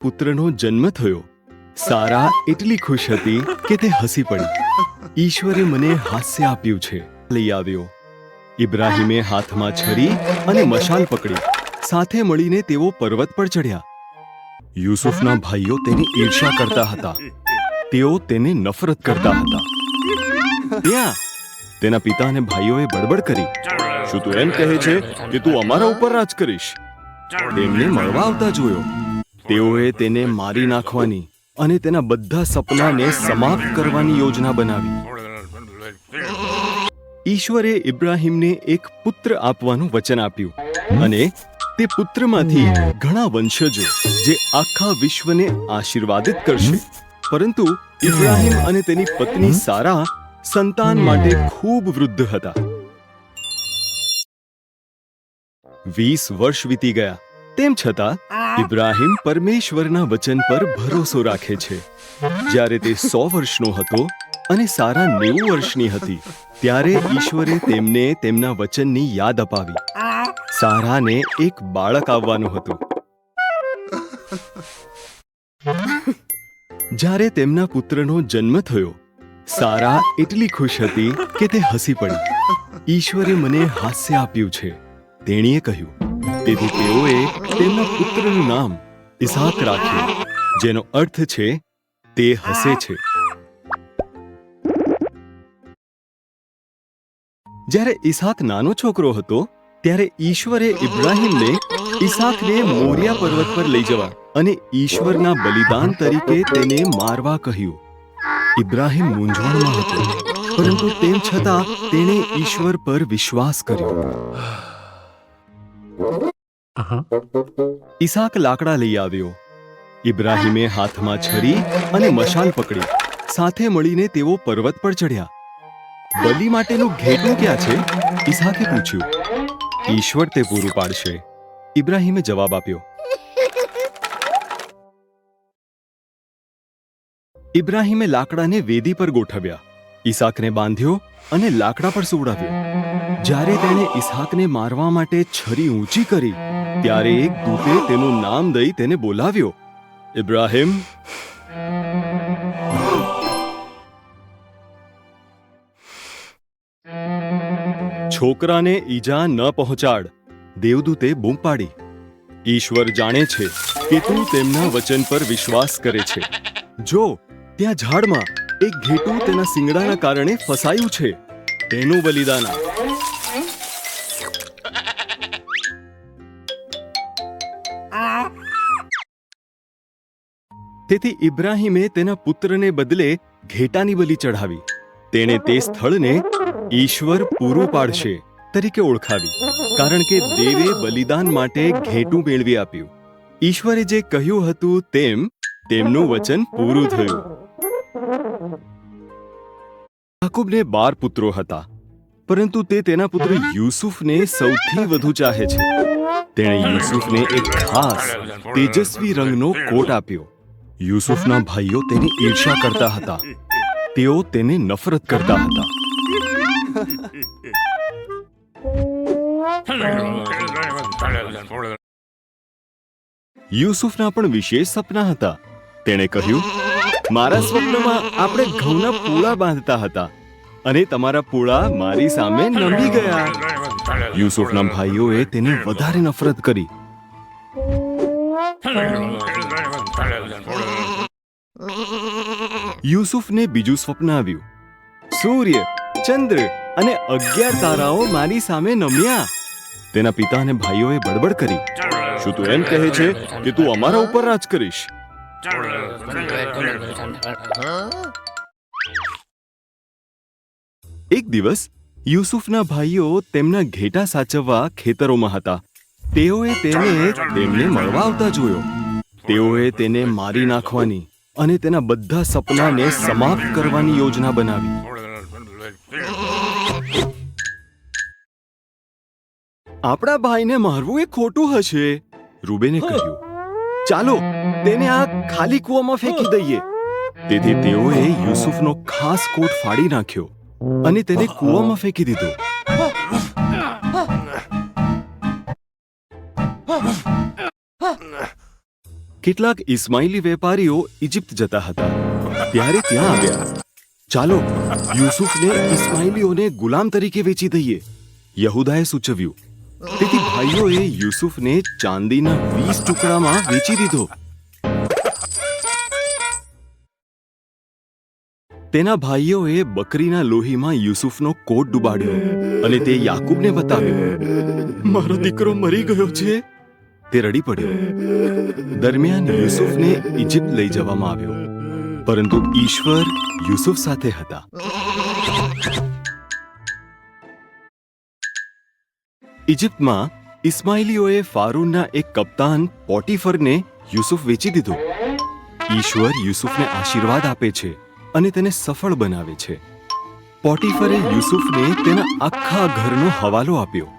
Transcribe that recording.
પુત્રનો જન્મ થયો. સારા એટલી ખુશ હતી કે તે હસી પડી. ઈશ્વરે મને હાસ્ય આપ્યું છે. લઈ આવ્યો. ઇબ્રાહીમે હાથમાં છરી અને મશાલ પકડી. સાથે મળીને તેઓ પર્વત પર ચડ્યા. યુસુફના ભાઈઓ તેની ઈર્ષ્યા કરતા હતા. તેઓ તેને નફરત કરતા હતા. ત્યાં તેના પિતા અને ભાઈઓએ બડબડ કરી, શું તું એમ કહે છે કે તું અમારા ઉપર રાજ કરીશ? તેમને મળવા આવતા જોયો. તેઓએ તેને મારી નાખવાની અને તેના બધા સપનાને સમાપ્ત કરવાની યોજના બનાવી. ઈશ્વરે ઇબ્રાહીમને એક પુત્ર આપવાનું વચન આપ્યું અને તે પુત્રમાંથી ઘણા વંશજો જે આખા વિશ્વને આશીર્વાદિત કરશે. પરંતુ ઇબ્રાહીમ અને તેની પત્ની સારા સંતાન માટે ખૂબ વૃદ્ધ હતા. 20 વર્ષ વીતી ગયા. તેમ છતાં ઇબ્રાહીમ પરમેશ્વરના વચન પર ભરોસો રાખે છે. જ્યારે તે 100 વર્ષનો હતો અને સારા 90 વર્ષની હતી, ત્યારે ઈશ્વરે તેમને તેમના વચનની યાદ અપાવી. સારાને એક બાળક આવવાનું હતું. જ્યારે તેમના પુત્રનો જન્મ થયો, સારા એટલી ખુશ હતી કે તે હસી પડી. ઈશ્વરે મને હાસ્ય આપ્યું છે, તેણીએ કહ્યું. તેથી તેઓએ તેમના પુત્રનું નામ ઇસાક રાખ્યું, જેનો અર્થ છે તે હસે છે. જ્યારે ઇસાક નાનો છોકરો હતો, ત્યારે ઈશ્વરે ઇબ્રાહીમને ઇસાકને મોરિયા પર્વત પર લઈ જવા અને ઈશ્વરના બલિદાન તરીકે તેને મારવા કહ્યું. ઇબ્રાહીમ મૂંઝવણમાં હતો, પરંતુ તેમ છતાં તેણે ઈશ્વર પર વિશ્વાસ કર્યો. ઇસાક લાકડા લઈ આવ્યો. ઇબ્રાહીમે હાથમાં છરી અને મશાલ પકડી. સાથે મળીને તેઓ પર્વત પર ચડ્યા. બલિ માટેનું ઘેટું ક્યાં છે? ઇસાકે પૂછ્યું. ઈશ્વર તે પૂરું પાડશે, ઇબ્રાહીમે જવાબ આપ્યો. ઇબ્રાહીમે લાકડાને વેદી પર ગોઠવ્યા. ઇસાકને બાંધ્યો અને લાકડા પર સુવડાવ્યો. જ્યારે તેણે ઇસાકને મારવા માટે છરી ઊંચી કરી, ત્યારે એક દૂતે તેનું નામ દઈ તેને બોલાવ્યો. ઇબ્રાહીમ! છોકરાને ઈજા ન પહોંચાડ, દેવદૂતે બૂમ પાડી. ઈશ્વર જાણે છે કે તું તેમના વચન પર વિશ્વાસ કરે છે. જો, ત્યાં ઝાડમાં એક ઘેટું તેના શિંગડાના કારણે ફસાયું છે. તેનું બલિદાન આપ. તેથી ઇબ્રાહીમે તેના પુત્રને બદલે ઘેટાની બલિ ચઢાવી. તેણે તે સ્થળને ઈશ્વર પૂરું પાડશે તરીકે ઓળખાવી, કારણ કે દેવે બલિદાન માટે ઘેટું મેળવી આપ્યું. ઈશ્વરે જે કહ્યું હતું તેમ તેમનું વચન પૂરું થયું. યાકૂબને 12 પુત્રો હતા, પરંતુ તે તેના પુત્ર યુસુફને સૌથી વધુ ચાહે છે. તેણે યુસુફને એક ખાસ તેજસ્વી રંગનો કોટ આપ્યો. યુસુફના ભાઈઓ તેની ઈર્ષ્યા કરતા હતા. તેઓ તેને નફરત કરતા હતા. યુસુફના પણ વિશેષ સપના હતા. તેણે કહ્યું, મારા સ્વપ્નમાં આપણે ઘઉંના પૂળા બાંધતા હતા અને તમારા પૂળા મારી સામે નમી ગયા. યુસુફના ભાઈઓએ તેને વધારે નફરત કરી. યુસુફને બીજું સ્વપ્ન આવ્યું. સૂર્ય, ચંદ્ર અને 11 તારાઓ મારી સામે નમ્યા. તેના પિતા અને ભાઈઓએ બડબડ કરી, શું તું એમ કહે છે કે તું અમારા ઉપર રાજ કરીશ? એક દિવસ યુસુફના ભાઈઓ તેમના ઘેટા સાચવવા ખેતરોમાં હતા. તેઓએ તેમને મળવા આવતા જોયો. તેઓએ તેને મારી નાખવાની અને તેના બધા સપનાને સમાપ્ત કરવાની યોજના બનાવી. આપણા ભાઈને મારવું એ ખોટું હશે, રૂબેને કહ્યું. ચાલો તેને આ ખાલી કૂવામાં ફેંકી દઈએ. તેથી તેઓએ યુસુફનો ખાસ કોટ ફાડી નાખ્યો અને તેને કૂવામાં ફેંકી દીધો. કેટલાક ઇસ્માઇલી વેપારીઓ ઇજિપ્ત જતા હતા ત્યારે ત્યાં આવ્યા. ચાલો યુસુફને ઇસ્માઇલીઓને ગુલામ તરીકે વેચી દઈએ, યહૂદાએ સૂચવ્યું. તેથી ભાઈઓએ યુસુફને ચાંદીના 20 ટુકડામાં વેચી દીધો. તેના ભાઈઓએ બકરીના લોહીમાં યુસુફનો કોટ ડુબાડ્યો અને તે યાકૂબને બતાવ્યો. મારો દીકરો મરી ગયો છે. તે રડી પડ્યો. દરમિયાન યુસુફને ઇજિપ્ત લઈ જવામાં આવ્યો, પરંતુ ઈશ્વર યુસુફ સાથે હતા. ઇજિપ્તમાં ઇસ્માઇલીઓએ ફારૂનના એક કપ્તાન પોટીફરને યુસુફ વેચી દીધો. ઈશ્વર યુસુફને આશીર્વાદ આપે છે અને તેને સફળ બનાવે છે. પોટીફરે યુસુફને તેના આખા ઘરનો હવાલો આપ્યો.